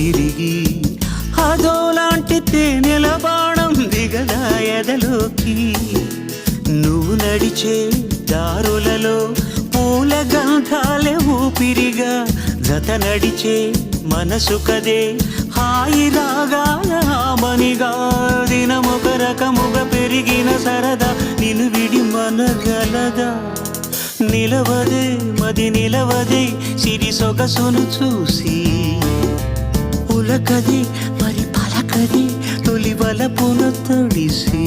తిరిగి అదోలాంటి తేనెల బాణం దిగదా ఎదలోకి నువ్వు నడిచే దారులలో పూల గంధాలే ఊపిరిగా జత నడిచే మనసు కదే హాయి రాగాల మనిగా దినమొక రకముగా పెరిగిన సరదా నిన్ను విడి మనగలదా నిలవదే మది నిలవదే సిరి సొగసును చూసి ఉలకది మరి పలకది తొలి వలపున తడిసి